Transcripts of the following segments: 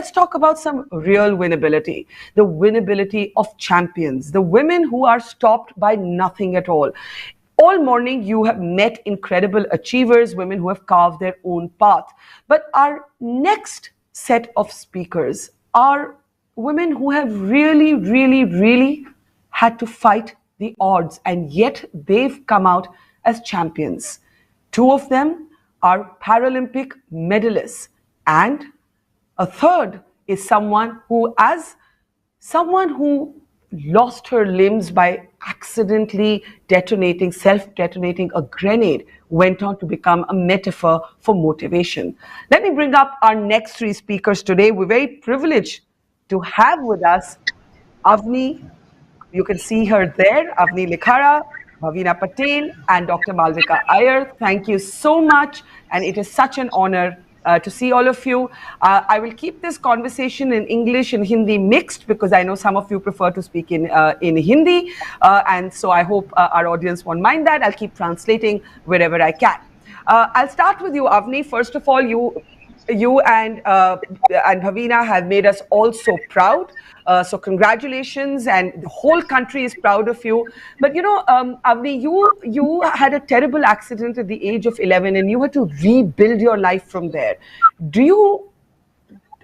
let's talk about some real winnability, the winnability of champions, the women who are stopped by nothing at all. All morning, you have met incredible achievers, women who have carved their own path. But our next set of speakers are women who have really, really, really had to fight the odds, and yet they've come out as champions. Two of them are Paralympic medalists, and a third is someone who lost her limbs by accidentally self-detonating a grenade, went on to become a metaphor for motivation. Let me bring up our next three speakers today. We're very privileged to have with us Avani, you can see her there, Avani Lekhara, Bhavina Patel, and Dr. Malvika Iyer. Thank you so much, and it is such an honor to see all of you. I will keep this conversation in English and Hindi mixed because I know some of you prefer to speak in Hindi, and so I hope our audience won't mind that. I'll keep translating wherever I can. I'll start with you, Avani. First of all, you and Bhavina have made us all so proud. So congratulations, and the whole country is proud of you. But Avni, you had a terrible accident at the age of 11, and you had to rebuild your life from there.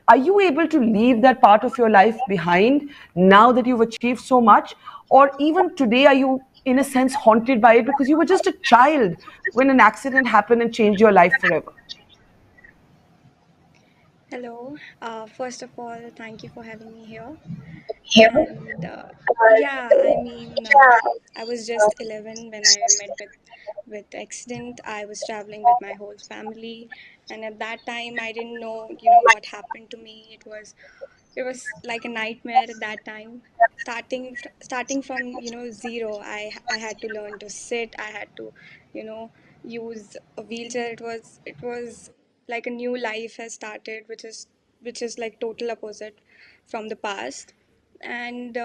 Are you able to leave that part of your life behind now that you've achieved so much? Or even today, are you in a sense haunted by it because you were just a child when an accident happened and changed your life forever? Hello. First of all, thank you for having me here. Here. And yeah, I was just 11 when I met with the accident. I was traveling with my whole family, and at that time, I didn't know, what happened to me. It was like a nightmare at that time. Starting from zero, I had to learn to sit. I had to, you know, use a wheelchair. It was like a new life has started, which is like total opposite from the past. And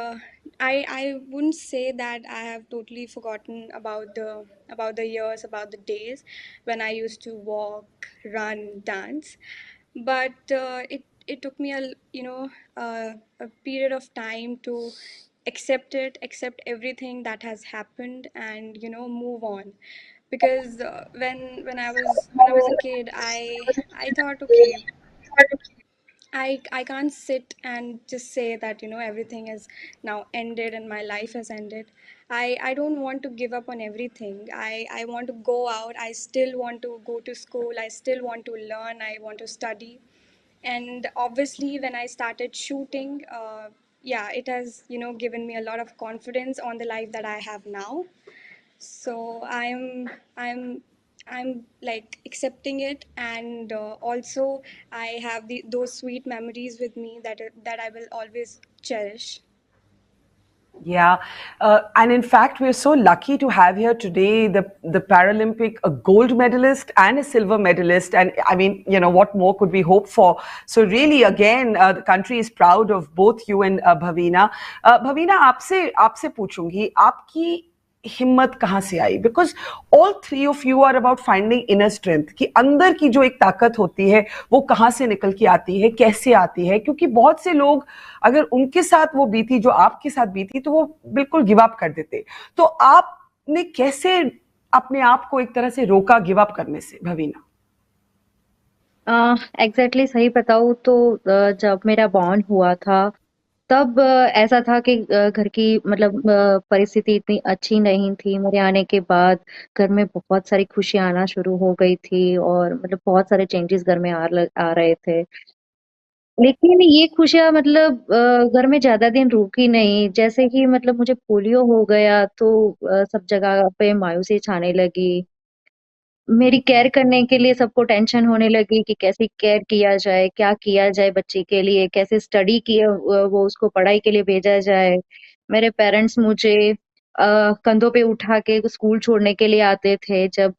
I wouldn't say that I have totally forgotten about the years, about the days when I used to walk, run, dance, but it took me a period of time to accept everything that has happened, and move on. Because when I was a kid, I thought, okay, I can't sit and just say that everything is now ended and my life has ended. I don't want to give up on everything. I want to go out. I still want to go to school. I still want to learn. I want to study. And obviously, when I started shooting, yeah, it has given me a lot of confidence on the life that I have now. So I'm like accepting it, and also I have those sweet memories with me that I will always cherish. Yeah, and in fact, we're so lucky to have here today the Paralympic a gold medalist and a silver medalist, and I mean, what more could we hope for? So really, again, the country is proud of both you and Bhavina. Bhavina, आपसे पूछूंगी आपकी हिम्मत कहाँ से आई, because all three of you are about finding inner strength कि अंदर की जो एक ताकत होती है वो कहाँ से निकल के आती है, कैसे आती है, क्योंकि बहुत से लोग अगर उनके साथ वो बीती जो आपके साथ बीती तो वो बिल्कुल गिव अप कर देते. तो आपने कैसे अपने आप को एक तरह से रोका गिव अप करने से, भवीना? एग्जैक्टली सही बताऊँ तो जब मेरा बॉर्न हुआ था तब ऐसा था कि घर की मतलब परिस्थिति इतनी अच्छी नहीं थी. मेरे आने के बाद घर में बहुत सारी खुशियाँ आना शुरू हो गई थी और मतलब बहुत सारे चेंजेस घर में आ रहे थे. लेकिन ये खुशियाँ मतलब घर में ज़्यादा दिन रुकी नहीं. जैसे ही मतलब मुझे पोलियो हो गया तो सब जगह पे मायूसी छाने लगी. मेरी केयर करने के लिए सबको टेंशन होने लगी कि कैसे केयर किया जाए, क्या किया जाए बच्चे के लिए, कैसे स्टडी किए वो उसको पढ़ाई के लिए भेजा जाए. मेरे पेरेंट्स मुझे कंधों पे उठा के स्कूल छोड़ने के लिए आते थे. जब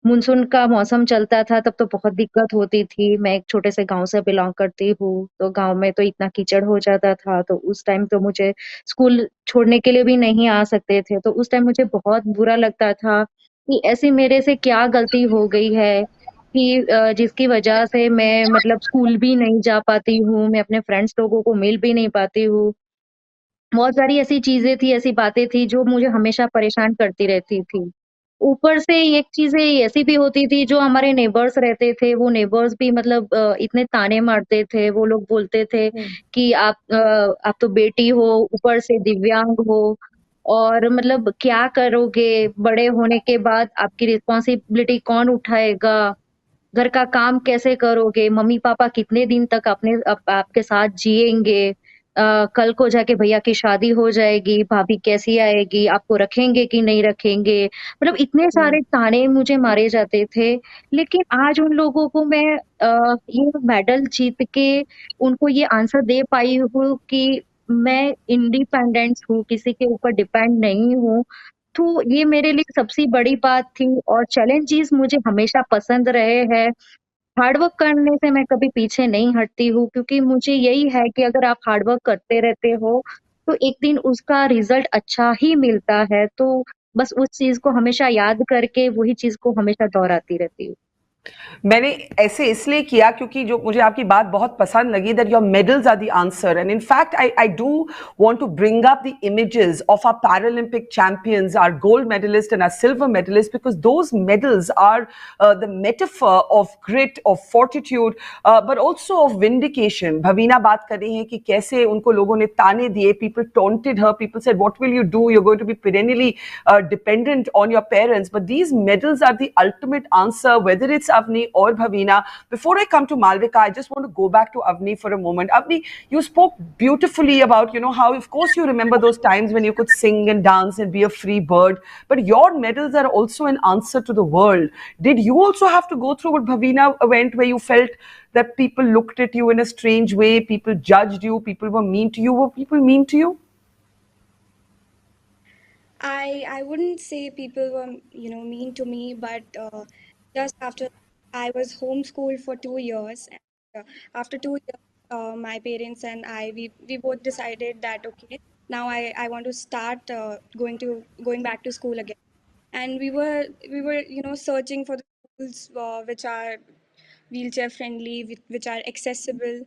मानसून का मौसम चलता था तब तो बहुत दिक्कत होती थी. मैं एक छोटे से गाँव से बिलॉन्ग करती हूँ, तो गाँव में तो इतना कीचड़ हो जाता था, तो उस टाइम तो मुझे स्कूल छोड़ने के लिए भी नहीं आ सकते थे. तो उस टाइम मुझे बहुत बुरा लगता था कि ऐसी मेरे से क्या गलती हो गई है जिसकी वजह से मैं मतलब स्कूल भी नहीं जा पाती हूँ, मैं अपने फ्रेंड्स लोगों को मिल भी नहीं पाती हूँ। बहुत सारी ऐसी चीज़ें थी, ऐसी बातें थी जो मुझे हमेशा परेशान करती रहती थी। ऊपर से एक चीज़ें ऐसी भी होती थी जो हमारे नेबर्स रहते थे, वो नेबर्स भी मतलब इतने ताने मारते थे, वो लोग बोलते थे कि आप तो बेटी हो, ऊपर से दिव्यांग हो और मतलब क्या करोगे? बड़े होने के बाद आपकी रिस्पॉन्सिबिलिटी कौन उठाएगा? घर का काम कैसे करोगे? मम्मी-पापा कितने दिन तक आपके साथ जिएँगे? कल को जाके भैया की शादी हो जाएगी, भाभी कैसी आएगी? आपको रखेंगे कि नहीं रखेंगे? मतलब इतने सारे ताने मुझे मारे जाते थे, लेकिन आज उन लोगों को मैं ये मेडल जीत के उनको ये आंसर दे पाई हूँ कि मैं इंडिपेंडेंट हूँ, किसी के ऊपर डिपेंड नहीं हूँ। तो ये मेरे लिए सबसे बड़ी बात थी और चैलेंजेस मुझे हमेशा पसंद रहे हैं। हार्ड वर्क करने से मैं कभी पीछे नहीं हटती हूँ क्योंकि मुझे यही है कि अगर आप हार्ड वर्क करते रहते हो, तो एक दिन उसका रिज़ल्ट अच्छा ही मिलता है। तो बस उस चीज़ को हमेशा याद करके वही चीज़ को हमेशा दोहराती रहती हूँ। मैंने ऐसे इसलिए किया क्योंकि जो मुझे आपकी बात बहुत पसंद लगी that your medals are the answer, and in fact I do want to bring up the images of our Paralympic champions, our gold medalist and our silver medalist, because those medals are the metaphor of grit, of fortitude, but also of vindication. Bhavina बात कर रही हैं कि कैसे उनको लोगों ने ताने दिए, people taunted her, people said what will you do, you're going to be perennially dependent on your parents, but these medals are the ultimate answer, whether it's Avni or Bhavina. Before I come to Malvika, I just want to go back to Avni for a moment. Avni, you spoke beautifully about, how, of course, you remember those times when you could sing and dance and be a free bird, but your medals are also an answer to the world. Did you also have to go through what Bhavina went, where you felt that people looked at you in a strange way, people judged you, people were mean to you? Were people mean to you? I wouldn't say people were mean to me, but just after I was homeschooled for 2 years, and after 2 years, my parents and we both decided that okay, now I want to start going back to school again, and we were searching for the schools which are wheelchair friendly, which are accessible,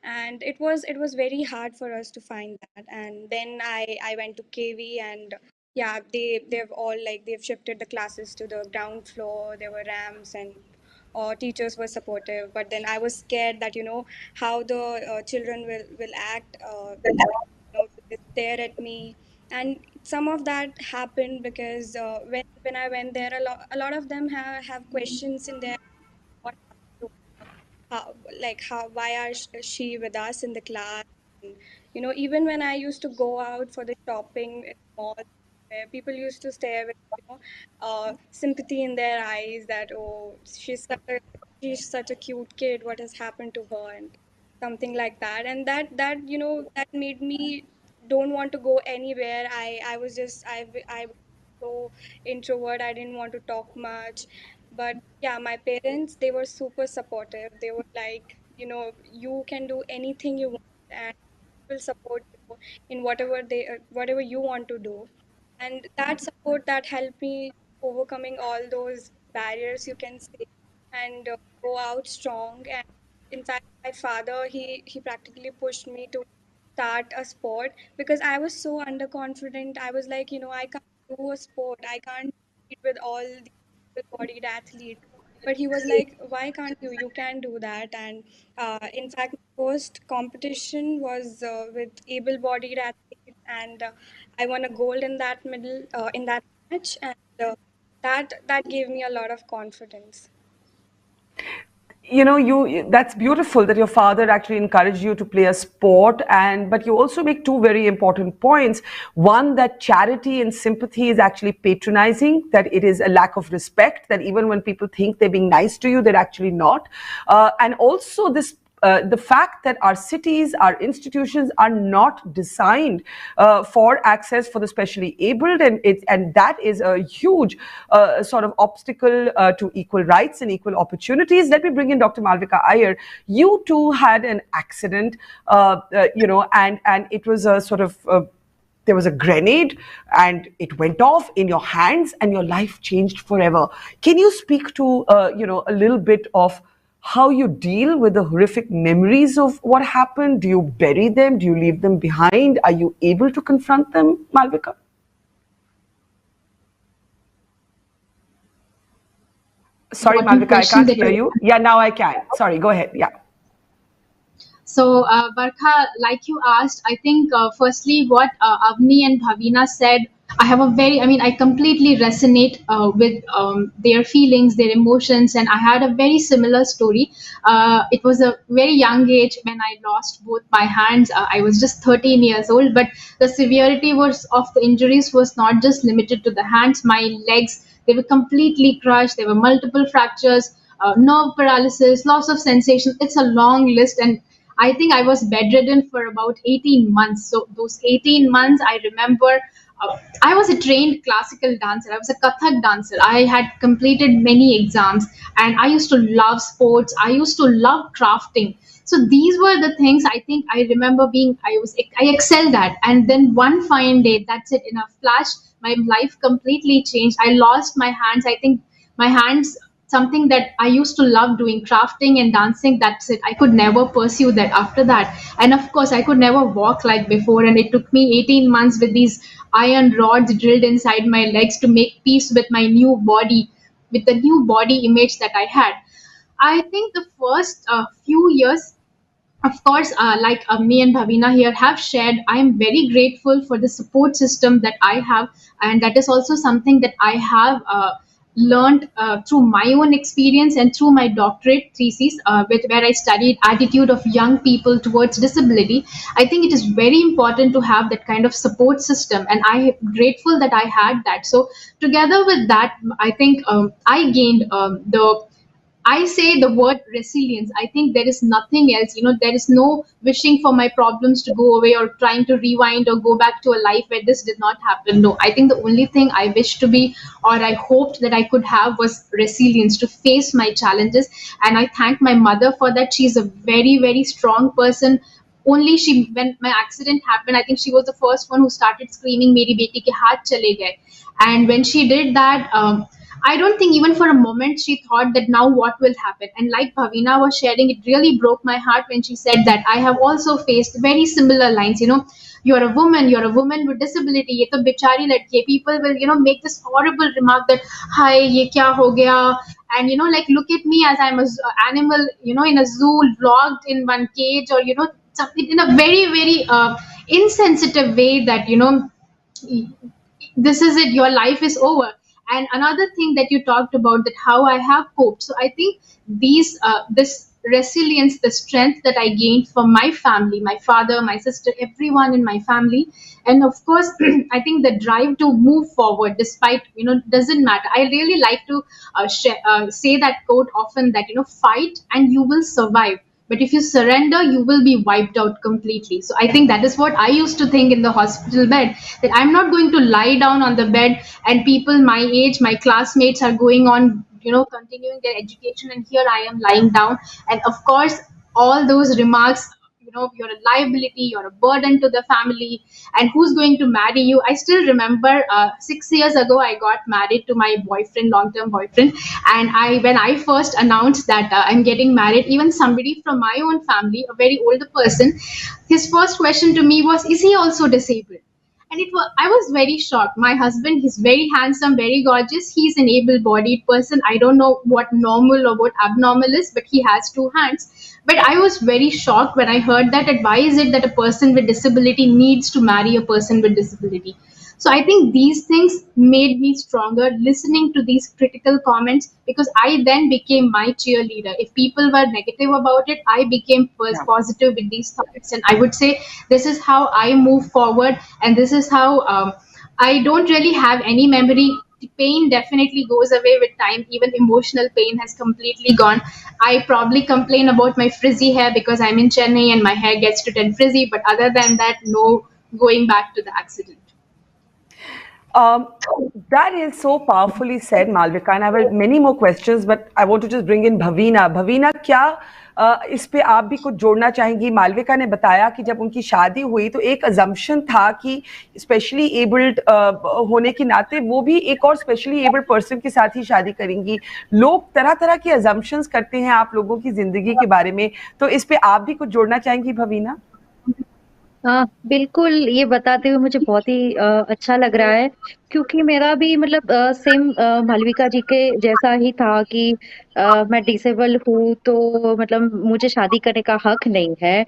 and it was very hard for us to find that. And then I went to KV, and yeah, they've all like they've shifted the classes to the ground floor. There were ramps, and teachers were supportive, but then I was scared that how the children will act, they stare at me. And some of that happened because when I went there, a lot of them have questions in their what happened to her, how, like how why she with us in the class. And, even when I used to go out for the shopping in malls, where people used to stare with sympathy in their eyes that oh, she's such a cute kid, what has happened to her, and something like that. And that made me don't want to go anywhere. I was just I was so introvert, I didn't want to talk much. But yeah, my parents, they were super supportive. They were like, you can do anything you want, and will support you in whatever you want to do. And that support, that helped me overcoming all those barriers, you can say, and go out strong. And in fact, my father, he practically pushed me to start a sport because I was so underconfident. I was like, I can't do a sport, I can't compete with all the bodied athletes. But he was like, why can't you? You can do that. And in fact, my first competition was with able-bodied athletes, and I won a gold in that match, and that gave me a lot of confidence. That's beautiful that your father actually encouraged you to play a sport, and but you also make two very important points. One, that charity and sympathy is actually patronizing, that it is a lack of respect, that even when people think they're being nice to you, they're actually not. And also this the fact that our cities, our institutions are not designed for access for the specially abled, and that is a huge sort of obstacle to equal rights and equal opportunities. Let me bring in Dr. Malvika Iyer. You too had an accident, and it was a sort of there was a grenade and it went off in your hands and your life changed forever. Can you speak to, a little bit of how you deal with the horrific memories of what happened? Do you bury them? Do you leave them behind? Are you able to confront them, Malvika? Sorry, Malvika, I can't hear you. Yeah, now I can. Sorry, go ahead. Yeah. So, Barkha, like you asked, I think firstly what Avni and Bhavina said, I completely resonate with their feelings, their emotions, and I had a very similar story. It was a very young age when I lost both my hands. I was just 13 years old, but the severity of the injuries was not just limited to the hands. My legs, they were completely crushed. There were multiple fractures, nerve paralysis, loss of sensation. It's a long list, and I think I was bedridden for about 18 months. So those 18 months, I remember I was a trained classical dancer. I was a Kathak dancer. I had completed many exams and I used to love sports. I used to love crafting. So these were the things I think I remember I excelled at. And then one fine day, that's it, in a flash, my life completely changed. I lost my hands. I think my hands, something that I used to love doing, crafting and dancing, that's it. I could never pursue that after that. And of course, I could never walk like before. And it took me 18 months with these iron rods drilled inside my legs to make peace with my new body, with the new body image that I had. I think the first few years, of course, like me and Bhavina here have shared, I am very grateful for the support system that I have, and that is also something that I have learned through my own experience and through my doctorate thesis, where I studied attitude of young people towards disability. I think it is very important to have that kind of support system, and I am grateful that I had that. So together with that, I think I gained the I say the word resilience. I think there is nothing else. There is no wishing for my problems to go away or trying to rewind or go back to a life where this did not happen. No, I think the only thing I wish to be, or I hoped that I could have, was resilience to face my challenges. And I thank my mother for that. She's a very, very strong person. Only she, when my accident happened, I think she was the first one who started screaming, "Meri beti ke haath chale gaye." And when she did that, I don't think even for a moment she thought that now what will happen. And like Bhavina was sharing, it really broke my heart when she said that I have also faced very similar lines. You're a woman with disability. Ye to bichari ladki hai. People will, make this horrible remark that, "Hi, ye kya ho gaya?" And, like, look at me as I'm a animal, in a zoo, locked in one cage, or, something in a very, very insensitive way that, this is it, your life is over. And another thing that you talked about, that how I have coped. So I think this resilience, the strength that I gained from my family, my father, my sister, everyone in my family, and of course I think the drive to move forward despite, doesn't matter. I really like to say that quote often, that, fight and you will survive, but if you surrender, you will be wiped out completely. So I think that is what I used to think in the hospital bed, that I'm not going to lie down on the bed and people my age, my classmates, are going on, continuing their education, and here I am lying down. And of course, all those remarks, you're a liability, you're a burden to the family, and who's going to marry you. I still remember 6 years ago, I got married to my boyfriend, long-term boyfriend. And when I first announced that I'm getting married, even somebody from my own family, a very older person, his first question to me was, "Is he also disabled?" And I was very shocked. My husband, he's very handsome, very gorgeous. He's an able-bodied person. I don't know what normal or what abnormal is, but he has two hands. But I was very shocked when I heard that. And why is it that a person with disability needs to marry a person with disability? So I think these things made me stronger, listening to these critical comments, because I then became my cheerleader. If people were negative about it, I became positive with these thoughts. And I would say this is how I move forward. And this is how I don't really have any memory. The pain definitely goes away with time. Even emotional pain has completely gone. I probably complain about my frizzy hair because I'm in Chennai and my hair gets to turn frizzy. But other than that, no going back to the accident. That is so powerfully said, Malvika, and I have many more questions, but I want to just bring in Bhavina. Bhavina, क्या इस पे आप भी कुछ जोड़ना चाहेंगी? मालविका ने बताया कि जब उनकी शादी हुई तो एक अजम्पशन था कि स्पेशली एबल्ड होने के नाते वो भी एक और स्पेशली एबल्ड पर्सन के साथ ही शादी करेंगी। लोग तरह तरह की अजम्पशंस करते हैं आप लोगों की जिंदगी के बारे में, तो इस पे आप भी कुछ जोड़ना चाहेंगी भवीना? हाँ, बिल्कुल, ये बताते हुए मुझे बहुत ही अच्छा लग रहा है, क्योंकि मेरा भी मतलब सेम मालविका जी के जैसा ही था कि मैं डिसेबल हूँ, तो मतलब मुझे शादी करने का हक नहीं है।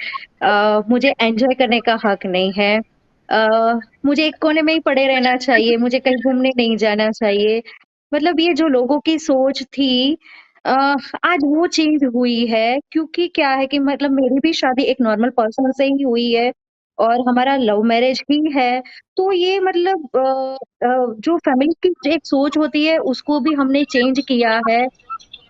मुझे एन्जॉय करने का हक नहीं है। मुझे एक कोने में ही पड़े रहना चाहिए, मुझे कहीं घूमने नहीं जाना चाहिए। मतलब ये जो लोगों की सोच थी, अ, आज वो चेंज हुई है, क्योंकि क्या है कि मतलब मेरी भी शादी एक नॉर्मल पर्सन से ही हुई है। और हमारा लव मैरिज ही है, तो ये मतलब जो फैमिली की एक सोच होती है उसको भी हमने चेंज किया है,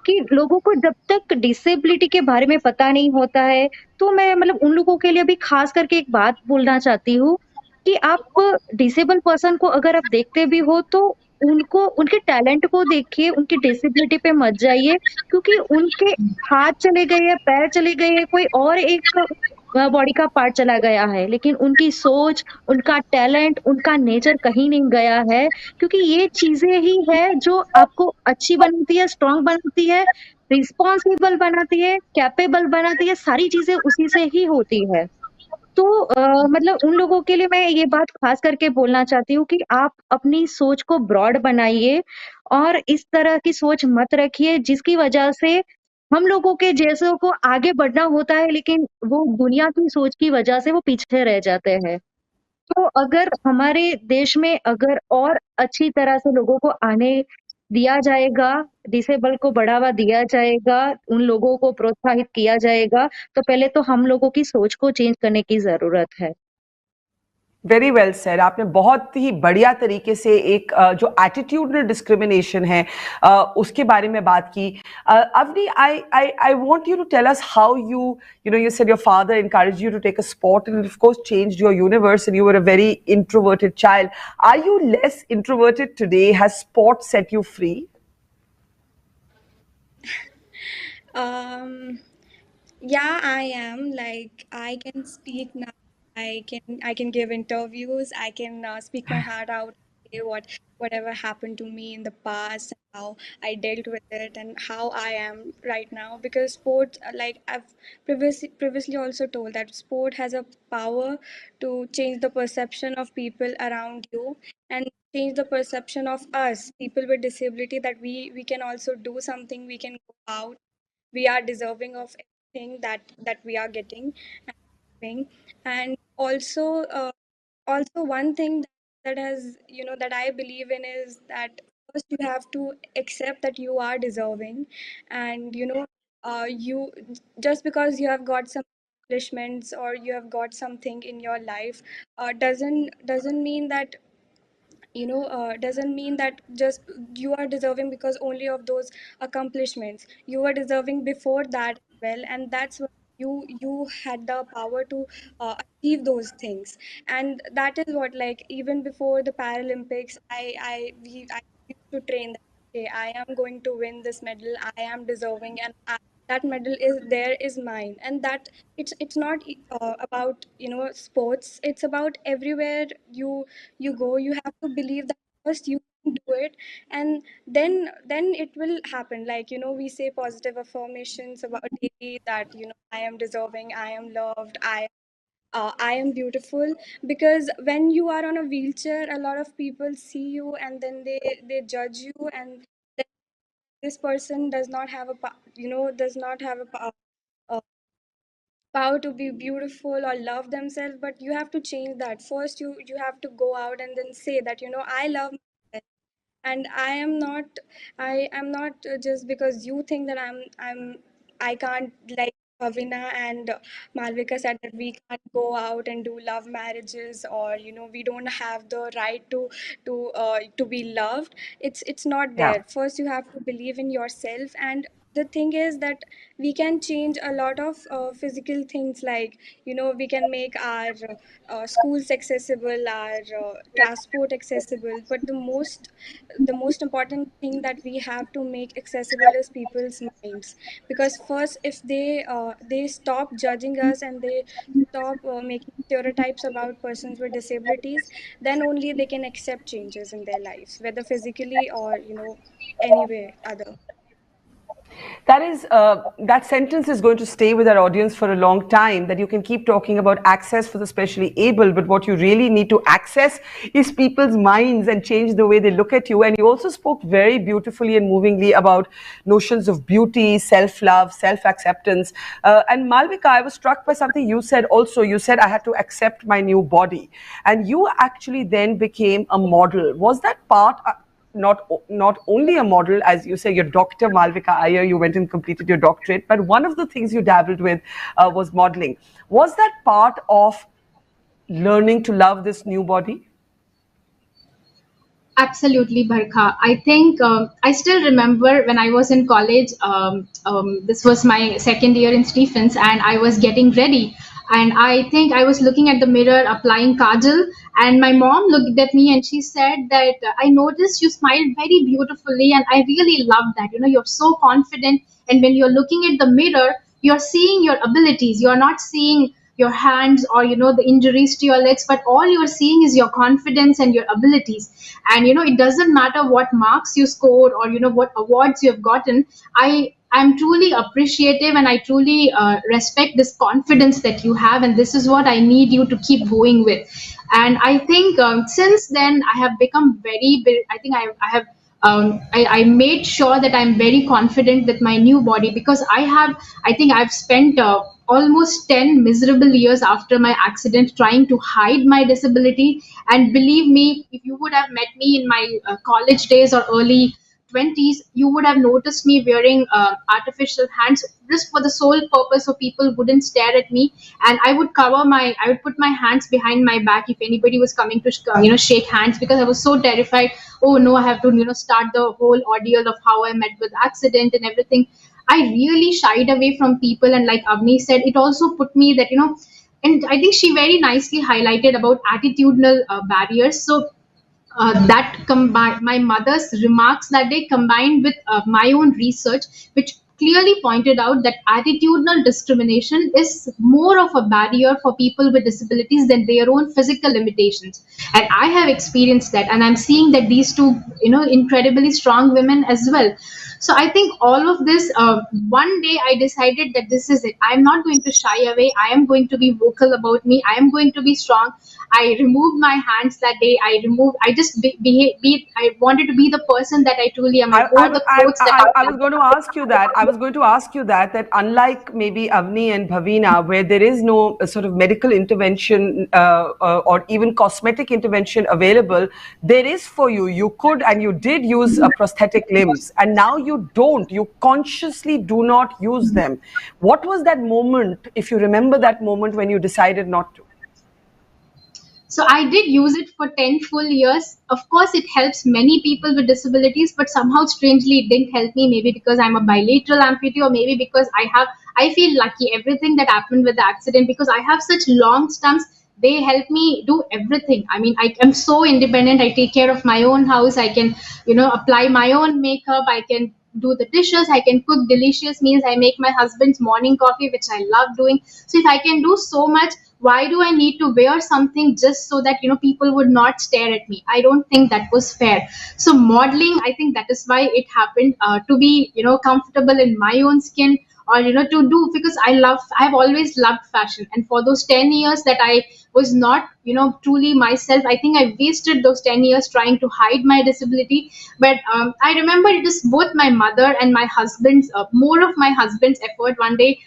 कि लोगों को जब तक डिसेबिलिटी के बारे में पता नहीं होता है, तो मैं मतलब उन लोगों के लिए भी खास करके एक बात बोलना चाहती हूँ, कि आप डिसेबल पर्सन को अगर आप देखते भी हो, तो उनको उनके टैलेंट को देखिए, उनकी डिसेबिलिटी पे मत जाइए, क्योंकि उनके हाथ चले गए हैं, पैर चले गए हैं, कोई और एक बॉडी का पार्ट चला गया है, लेकिन उनकी सोच, उनका टैलेंट, उनका नेचर कहीं नहीं गया है। क्योंकि ये चीज़ें ही है जो आपको अच्छी बनाती है, स्ट्रॉन्ग बनाती है, रिस्पॉन्सिबल बनाती है, कैपेबल बनाती है, सारी चीज़ें उसी से ही होती है। तो मतलब उन लोगों के लिए मैं ये बात खास करके बोलना चाहती हूँ कि आप अपनी सोच को ब्रॉड बनाइए, और इस तरह की सोच मत रखिए जिसकी वजह से हम लोगों के जैसों को आगे बढ़ना होता है, लेकिन वो दुनिया की सोच की वजह से वो पीछे रह जाते हैं। तो अगर हमारे देश में अगर और अच्छी तरह से लोगों को आने दिया जाएगा, डिसेबल को बढ़ावा दिया जाएगा, उन लोगों को प्रोत्साहित किया जाएगा, तो पहले तो हम लोगों की सोच को चेंज करने की ज़रूरत है। Very well said. आपने बहुत ही बढ़िया तरीके से एक जो एटीट्यूडनल डिस्क्रिमिनेशन है उसके बारे में बात की। Avni, I want you to tell us how you said your father encouraged you to take a sport and of course changed your universe and you were a very introverted child. Are you less introverted today? Has sport set you free? Um, yeah, I am. Like, I can speak now. I can give interviews. I can speak my heart out, say whatever happened to me in the past, how I dealt with it, and how I am right now. Because sport, like I've previously also told, that sport has a power to change the perception of people around you, and change the perception of us, people with disability, that we can also do something. We can go out, we are deserving of everything that we are getting and doing. And also one thing that has, that I believe in, is that first you have to accept that you are deserving. And you, just because you have got some accomplishments, or you have got something in your life, doesn't mean that, doesn't mean that just you are deserving because only of those accomplishments. You were deserving before that as well, and that's what you had the power to achieve those things. And that is what, like, even before the Paralympics, I used to train that, okay, I am going to win this medal, I am deserving, and that medal is mine. And that it's not about, sports, it's about everywhere you go. You have to believe that first you can do it, and then it will happen. Like, we say positive affirmations about daily, that, I am deserving, I am loved, I am beautiful. Because when you are on a wheelchair, a lot of people see you, and then they judge you, and then this person does not have does not have a power to be beautiful or love themselves. But you have to change that. First you have to go out and then say that, I love myself. And I am not just because you think that I can't, like Pavina and Malvika said, that we can't go out and do love marriages, or we don't have the right to be loved. It's not Yeah. there. First you have to believe in yourself. And the thing is that we can change a lot of physical things, like we can make our schools accessible, our transport accessible, but the most important thing that we have to make accessible is people's minds. Because first, if they stop judging us, and they stop making stereotypes about persons with disabilities, then only they can accept changes in their lives, whether physically or any way other. That sentence is going to stay with our audience for a long time, that you can keep talking about access for the specially able, but what you really need to access is people's minds and change the way they look at you. And you also spoke very beautifully and movingly about notions of beauty, self-love, self-acceptance. And Malvika, I was struck by something you said also. You said I had to accept my new body, and you actually then became a model. Was that part not only a model, as you say, your Dr. Malvika Iyer, you went and completed your doctorate, but one of the things you dabbled with was modeling. Was that part of learning to love this new body? Absolutely, Barkha. I think I still remember when I was in college. This was my second year in Stephens, and I was getting ready. And I think I was looking at the mirror, applying kajal, and my mom looked at me and she said that I noticed you smiled very beautifully, and I really love that. You're so confident, and when you're looking at the mirror, you're seeing your abilities. You're not seeing your hands or the injuries to your legs, but all you're seeing is your confidence and your abilities. And it doesn't matter what marks you scored or what awards you have gotten. I'm truly appreciative, and I truly respect this confidence that you have, and this is what I need you to keep going with. And I think since then I have become I think I have I made sure that I'm very confident with my new body, because I think I've spent almost 10 miserable years after my accident trying to hide my disability. And believe me, if you would have met me in my college days or early 20s, you would have noticed me wearing artificial hands just for the sole purpose so people wouldn't stare at me. And I would put my hands behind my back if anybody was coming to shake hands, because I was so terrified. Oh no, I have to start the whole ordeal of how I met with accident and everything. I really shied away from people, and like Avni said, it also put me that and I think she very nicely highlighted about attitudinal barriers. So that combined my mother's remarks that day combined with my own research, which clearly pointed out that attitudinal discrimination is more of a barrier for people with disabilities than their own physical limitations. And I have experienced that, and I'm seeing that these two incredibly strong women as well. So I think all of this, one day I decided that this is it. I'm not going to shy away. I am going to be vocal about me. I am going to be strong. I removed my hands that day. I just I wanted to be the person that I truly am. I wore the clothes that I was going to ask you that. I was going to ask you that unlike maybe Avni and Bhavina, where there is no sort of medical intervention or even cosmetic intervention available, there is for you. You could and you did use prosthetic limbs, and now you don't. You consciously do not use them. What was that moment, if you remember that moment when you decided not to? So I did use it for 10 full years. Of course, it helps many people with disabilities, but somehow strangely it didn't help me. Maybe because I'm a bilateral amputee, or maybe because I feel lucky. Everything that happened with the accident, because I have such long stumps, they help me do everything. I mean, I am so independent. I take care of my own house. I can, apply my own makeup. I can do the dishes. I can cook delicious meals. I make my husband's morning coffee, which I love doing. So if I can do so much, why do I need to wear something just so that people would not stare at me? I don't think that was fair. So modeling, I think that is why it happened, to be comfortable in my own skin, or to do, because I've always loved fashion. And for those 10 years that I was not truly myself, I think I wasted those 10 years trying to hide my disability. But I remember it is both my mother and my husband's, more of my husband's effort. One day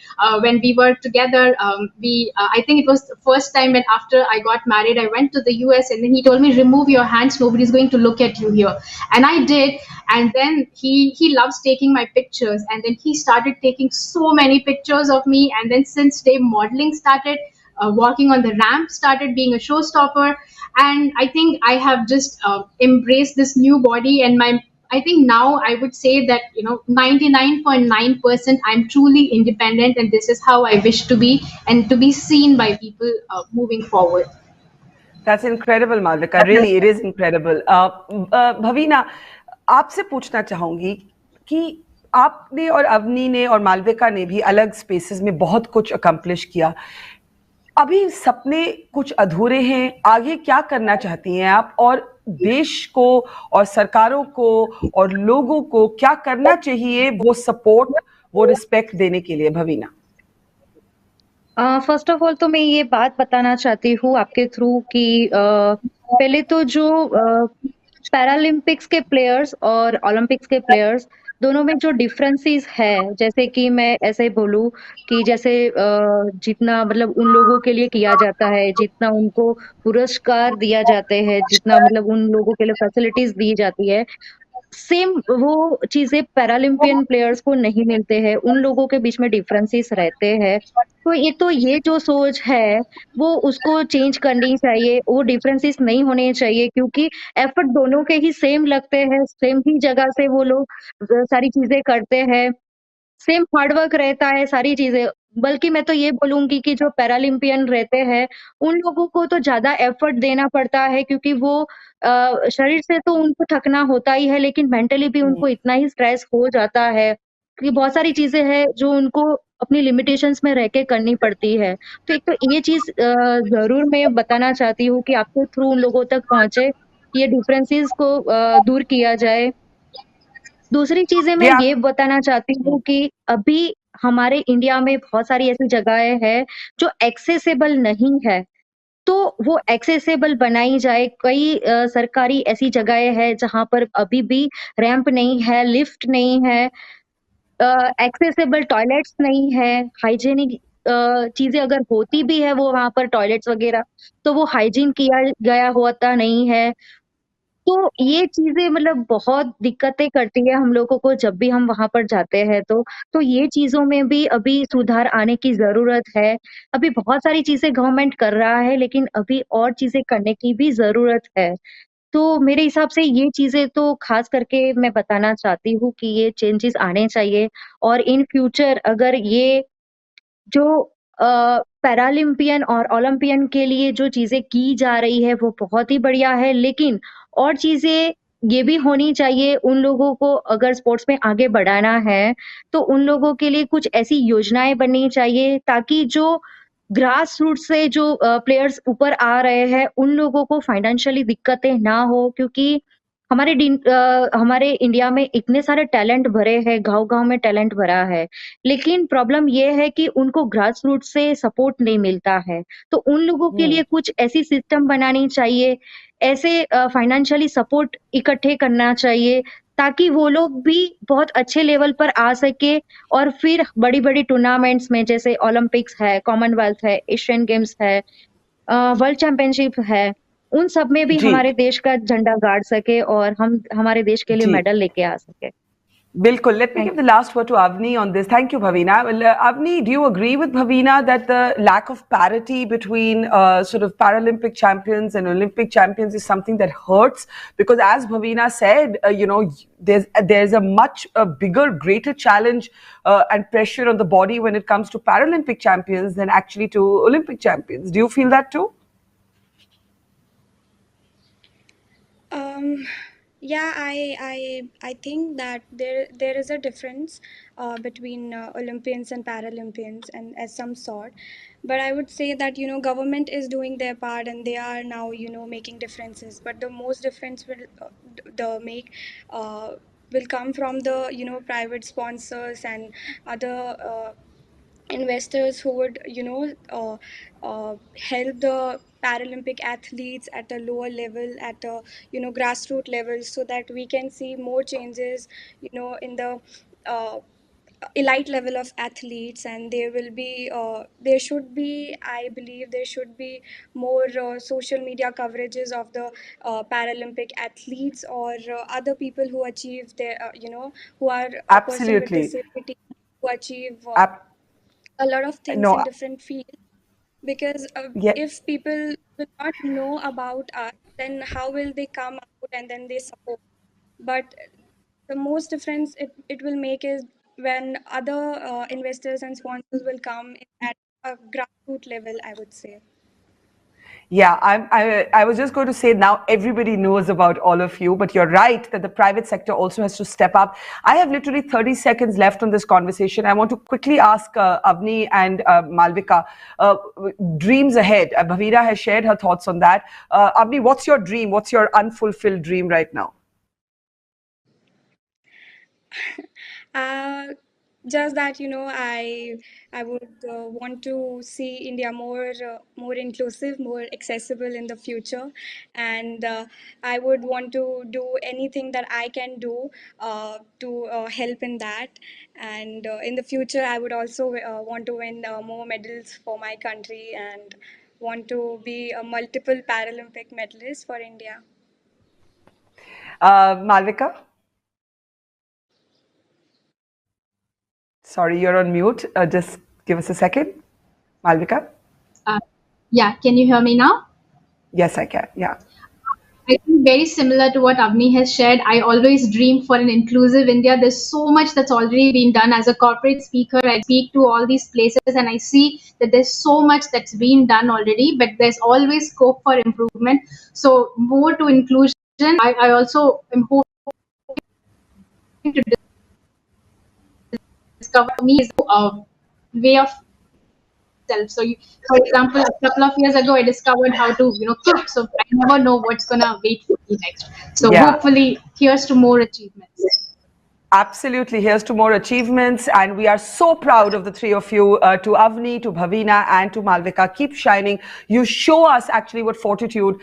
when we were together, I think it was the first time when after I got married, I went to the US, and then he told me, remove your hands, nobody's going to look at you here. And I did. And then he loves taking my pictures, and then he started taking so many pictures of me. And then since day, modeling started, walking on the ramp started, being a showstopper. And I think I have just embraced this new body, and I think now I would say that 99.9% I'm truly independent, and this is how I wish to be, and to be seen by people moving forward. That's incredible, Malvika. Really, it is incredible. Bhavina, आपसे पूछना चाहूंगी कि आपने और अवनी ने और मालविका ने भी अलग स्पेसेस में बहुत कुछ अकम्प्लिश किया. अभी सपने कुछ अधूरे हैं. आगे क्या करना चाहती हैं आप, और देश को और सरकारों को और लोगों को क्या करना चाहिए वो सपोर्ट, वो रिस्पेक्ट देने के लिए? भवीना. फर्स्ट ऑफ ऑल तो मैं ये बात बताना चाहती हूँ आपके थ्रू कि पहले तो जो पैरालंपिक्स के प्लेयर्स और ओलंपिक्स के प्लेयर्स दोनों में जो डिफरेंसेस है, जैसे कि मैं ऐसे ही बोलूँ कि जैसे जितना मतलब उन लोगों के लिए किया जाता है, जितना उनको पुरस्कार दिया जाते हैं, जितना मतलब उन लोगों के लिए फैसिलिटीज दी जाती है, सेम वो चीज़ें पैरालंपियन प्लेयर्स को नहीं मिलते हैं, उन लोगों के बीच में डिफरेंसेस रहते हैं। तो एक तो ये जो सोच है, वो उसको चेंज करनी चाहिए, वो डिफरेंसेस नहीं होने चाहिए क्योंकि एफर्ट दोनों के ही सेम लगते हैं, सेम ही जगह से वो लोग सारी चीज़ें करते हैं। सेम हार्ड वर्क रहता है, सारी चीज़ें। बल्कि मैं तो ये बोलूँगी कि जो पैरालंपियन रहते हैं, उन लोगों को तो ज़्यादा एफर्ट देना पड़ता है क्योंकि वो शरीर से तो उनको थकना होता ही है, लेकिन मेंटली भी उनको इतना ही स्ट्रेस हो जाता है कि बहुत सारी चीज़ें हैं जो उनको अपनी लिमिटेशंस में रह के करनी पड़ती है। तो एक तो ये चीज़ ज़रूर मैं बताना चाहती हूँ कि आपके थ्रू उन लोगों तक पहुँचे, ये डिफरेंसेस को दूर किया जाए। दूसरी चीज़ें मैं ये ये आप बताना चाहती हूँ कि अभी हमारे इंडिया में बहुत सारी ऐसी जगहें हैं जो एक्सेसिबल नहीं है, तो वो एक्सेसिबल बनाई जाए। कई सरकारी ऐसी जगहें हैं जहाँ पर अभी भी रैंप नहीं है, लिफ्ट नहीं है, एक्सेसिबल टॉयलेट्स नहीं है, हाइजीनिक चीज़ें अगर होती भी है वो वहाँ पर टॉयलेट्स वगैरह, तो वो हाइजीन किया गया होता नहीं है। तो ये चीज़ें मतलब बहुत दिक्कतें करती है हम लोगों को जब भी हम वहाँ पर जाते हैं तो। तो ये चीज़ों में भी अभी सुधार आने की ज़रूरत है। अभी बहुत सारी चीज़ें गवर्नमेंट कर रहा है लेकिन अभी और चीज़ें करने की भी ज़रूरत है। तो मेरे हिसाब से ये चीज़ें तो ख़ास करके मैं बताना चाहती हूँ कि ये चेंजेज़ आने चाहिए और इन फ्यूचर अगर ये जो पैरालंपियन और ओलंपियन के लिए जो चीज़ें की जा रही है वो बहुत ही बढ़िया है, लेकिन और चीज़ें ये भी होनी चाहिए उन लोगों को अगर स्पोर्ट्स में आगे बढ़ाना है, तो उन लोगों के लिए कुछ ऐसी योजनाएँ बननी चाहिए ताकि जो ग्रास रूट्स से जो प्लेयर्स ऊपर आ रहे हैं, उन लोगों को फाइनेंशियली दिक्कतें ना हो क्योंकि हमारे इंडिया में इतने सारे टैलेंट भरे हैं, गाँव-गाँव में टैलेंट भरा है। लेकिन प्रॉब्लम ये है कि उनको ग्रास रूट्स से सपोर्ट नहीं मिलता है। तो उन लोगों के लिए कुछ ऐसी सिस्टम बनानी चाहिए, ऐसे फाइनेंशियली सपोर्ट इकट्ठे करना चाहिए, ताकि वो लोग भी बहुत अच्छे लेवल पर आ सके और फिर बड़ी-बड़ी टूर्नामेंट्स में जैसे ओलंपिक्स है, कॉमनवेल्थ है, एशियन गेम्स है, वर्ल्ड चैंपियनशिप है, उन सब में भी जी, हमारे देश का झंडा गाड़ सके और हम हमारे देश के लिए जी. मेडल लेके आ सके। Bilkul. Let me thank give the last word to Avni on this. Thank you, Bhavina. Well, Avni, do you agree with Bhavina that the lack of parity between sort of Paralympic champions and Olympic champions is something that hurts? Because as Bhavina said, there's a much bigger, greater challenge and pressure on the body when it comes to Paralympic champions than actually to Olympic champions. Do you feel that too? Um, yeah, I think that there is a difference between Olympians and Paralympians, and as some sort. But I would say that government is doing their part, and they are now making differences. But the most difference will the make will come from the private sponsors and other. Investors who would help the Paralympic athletes at a lower level, at a grassroots level, so that we can see more changes in the uh, elite level of athletes. And there should be, I believe there should be more social media coverages of the Paralympic athletes, or other people who achieve their who are a person with Absolutely. disability, who achieve Ap- a lot of things no, in different fields. Because yeah. if people will not know about us, then how will they come out and then they support? But the most difference it will make is when other investors and sponsors will come at a grassroots level, I would say. Yeah, I was just going to say now everybody knows about all of you, but you're right that the private sector also has to step up. I have literally 30 seconds left on this conversation. I want to quickly ask Avani and Malvika, dreams ahead. Bhavina has shared her thoughts on that. Avani, what's your dream? What's your unfulfilled dream right now? Uh, just that I would want to see India more inclusive, more accessible in the future, and I would want to do anything that I can do to help in that. And in the future, I would also want to win more medals for my country and want to be a multiple Paralympic medalist for India. Malvika? Sorry, you're on mute. Just give us a second. Malvika? Yeah, can you hear me now? Yes, I can. Yeah. I think very similar to what Avni has shared. I always dream for an inclusive India. There's so much that's already been done. As a corporate speaker, I speak to all these places and I see that there's so much that's been done already, but there's always scope for improvement. So more to inclusion. I also am hoping to discover me is a way of self. So, for example, a couple of years ago, I discovered how to, cook. So I never know what's gonna wait for me next. So Yeah. hopefully, here's to more achievements. Absolutely. Here's to more achievements. And we are so proud of the three of you, to Avani, to Bhavina, and to Malvika. Keep shining. You show us actually what fortitude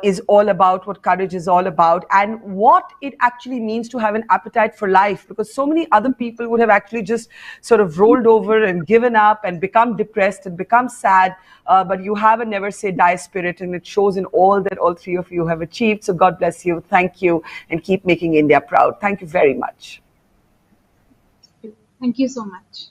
is all about, what courage is all about, and what it actually means to have an appetite for life. Because so many other people would have actually just sort of rolled over and given up and become depressed and become sad. But you have a never say die spirit, and it shows in all that all three of you have achieved. So God bless you. Thank you. And keep making India proud. Thank you very much. Thank you so much.